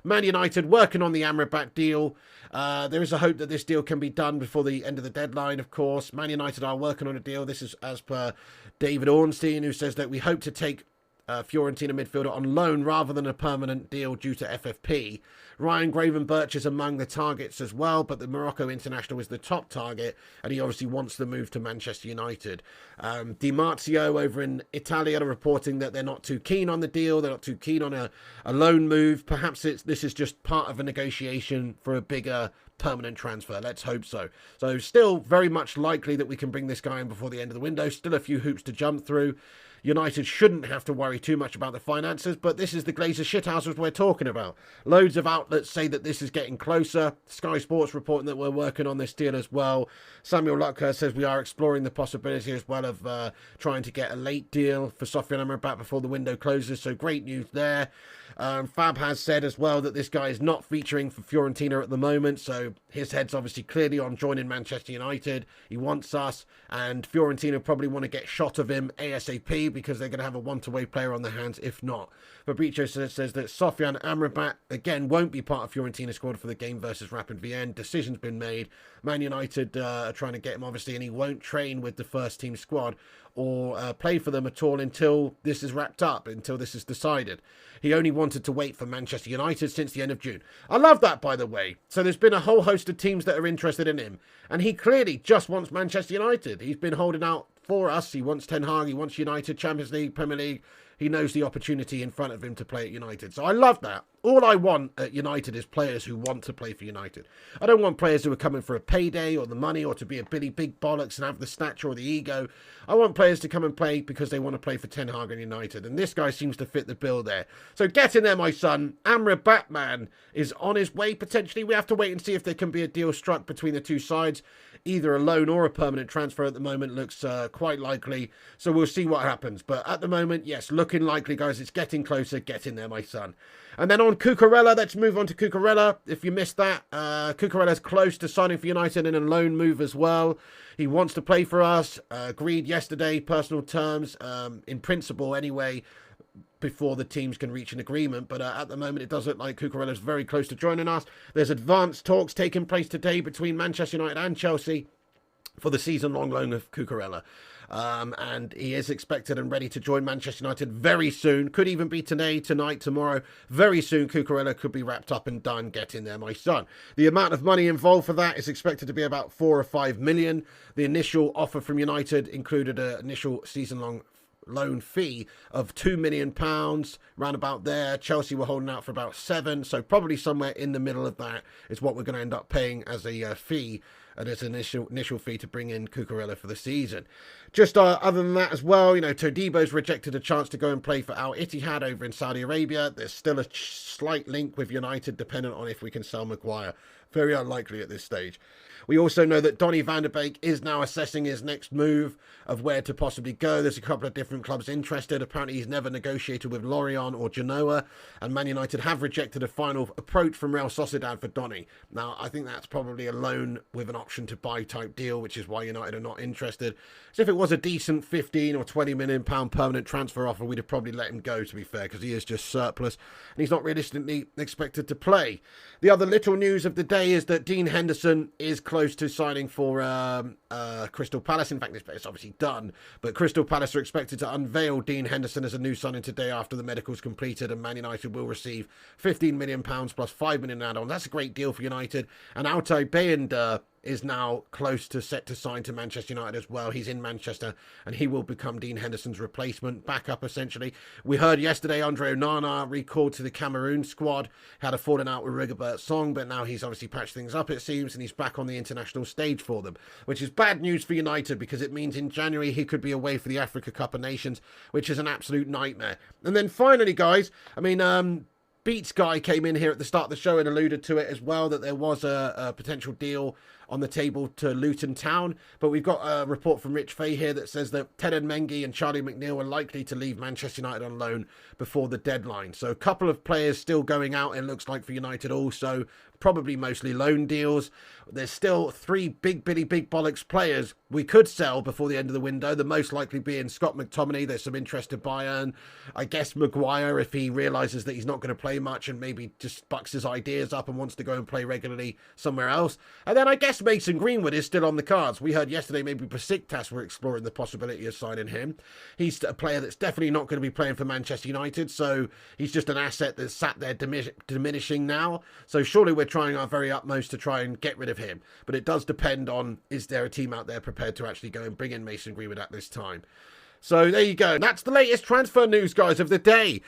Man United working on the Amrabat deal. There is a hope that this deal can be done before the end of the deadline, of course. Man United are working on a deal. This is as per David Ornstein, who says that we hope to take Fiorentina midfielder on loan rather than a permanent deal due to FFP. Ryan Gravenberch is among the targets as well, but the Morocco international is the top target, and he obviously wants the move to Manchester United. Di Marzio over in Italy are reporting that they're not too keen on the deal. They're not too keen on a loan move. Perhaps this is just part of a negotiation for a bigger permanent transfer. Let's hope so. So still very much likely that we can bring this guy in before the end of the window. Still a few hoops to jump through. United shouldn't have to worry too much about the finances, but this is the Glazer shithouses we're talking about. Loads of outlets say that this is getting closer. Sky Sports reporting that we're working on this deal as well. Samuel Luckhurst says we are exploring the possibility as well of trying to get a late deal for Sofian Amrabat before the window closes, so great news there. Fab has said as well that this guy is not featuring for Fiorentina at the moment, so his head's obviously clearly on joining Manchester United. He wants us, and Fiorentina probably want to get shot of him ASAP because they're going to have a one-to-way player on their hands if not. Fabrizio says that Sofian Amrabat, again, won't be part of Fiorentina's squad for the game versus Rapid Vienna. Decision's been made. Man United are trying to get him, obviously, and he won't train with the first-team squad or play for them at all until this is wrapped up, until this is decided. He only wanted to wait for Manchester United since the end of June. I love that, by the way. So there's been a whole host of teams that are interested in him, and he clearly just wants Manchester United. He's been holding out for us. He wants Ten Hag, he wants United, Champions League, Premier League. He knows the opportunity in front of him to play at United. So I love that. All I want at United is players who want to play for United. I don't want players who are coming for a payday or the money or to be a Billy Big Bollocks and have the stature or the ego. I want players to come and play because they want to play for Ten Hag and United. And this guy seems to fit the bill there. So get in there, my son. Amrabat, man, is on his way potentially. We have to wait and see if there can be a deal struck between the two sides. Either a loan or a permanent transfer at the moment looks quite likely. So we'll see what happens. But at the moment, yes, looking likely, guys. It's getting closer. Get in there, my son. And then on Cucurella, let's move on to Cucurella. If you missed that, Cucurella's close to signing for United in a loan move as well. He wants to play for us. Agreed yesterday, personal terms, in principle anyway, before the teams can reach an agreement. But at the moment, it does look like Cucurella's very close to joining us. There's advanced talks taking place today between Manchester United and Chelsea for the season-long loan of Cucurella. And he is expected and ready to join Manchester United very soon. Could even be today, tonight, tomorrow. Very soon, Cucurella could be wrapped up and done. Get in there, my son. The amount of money involved for that is expected to be about 4 or 5 million. The initial offer from United included an initial season-long loan fee of £2 million, round about there. Chelsea were holding out for about 7, so probably somewhere in the middle of that is what we're going to end up paying as a fee, and as an initial fee to bring in Cucurella for the season. Just other than that as well, you know, Todibo's rejected a chance to go and play for Al Ittihad over in Saudi Arabia. There's still a slight link with United, dependent on if we can sell Maguire. Very unlikely at this stage. We also know that Donny van der Beek is now assessing his next move of where to possibly go. There's a couple of different clubs interested. Apparently he's never negotiated with Lorient or Genoa, and Man United have rejected a final approach from Real Sociedad for Donny. Now, I think that's probably a loan with an option to buy type deal, which is why United are not interested. So if it was a decent 15 or 20 million pound permanent transfer offer, we'd have probably let him go, to be fair, because he is just surplus and he's not realistically expected to play. The other little news of the day is that Dean Henderson is close to signing for Crystal Palace. In fact, it's obviously done, but Crystal Palace are expected to unveil Dean Henderson as a new signing today after the medical's completed, and Man United will receive £15 million plus £5 million add-ons. That's a great deal for United. And Altay Bayender is now close to set to sign to Manchester United as well. He's in Manchester and he will become Dean Henderson's replacement, backup essentially. We heard yesterday Andre Onana recalled to the Cameroon squad, had a falling out with Rigobert Song, but now he's obviously patched things up, it seems, and he's back on the international stage for them, which is bad news for United because it means in January he could be away for the Africa Cup of Nations, which is an absolute nightmare. And then finally, guys, I mean, Beats Guy came in here at the start of the show and alluded to it as well, that there was a potential deal on the table to Luton Town. But we've got a report from Rich Fay here that says that Teden Mengi and Charlie McNeil are likely to leave Manchester United on loan before the deadline. So a couple of players still going out, it looks like, for United also. Probably mostly loan deals. There's still 3 big bollocks players we could sell before the end of the window. The most likely being Scott McTominay. There's some interest at Bayern. I guess Maguire, if he realises that he's not going to play much and maybe just bucks his ideas up and wants to go and play regularly somewhere else. And then I guess Mason Greenwood is still on the cards. We heard yesterday maybe Besiktas were exploring the possibility of signing him. He's a player that's definitely not going to be playing for Manchester United, so he's just an asset that's sat there diminishing now. So surely we're trying our very utmost to try and get rid of him. But it does depend on, is there a team out there prepared to actually go and bring in Mason Greenwood at this time? So there you go. That's the latest transfer news, guys, of the day.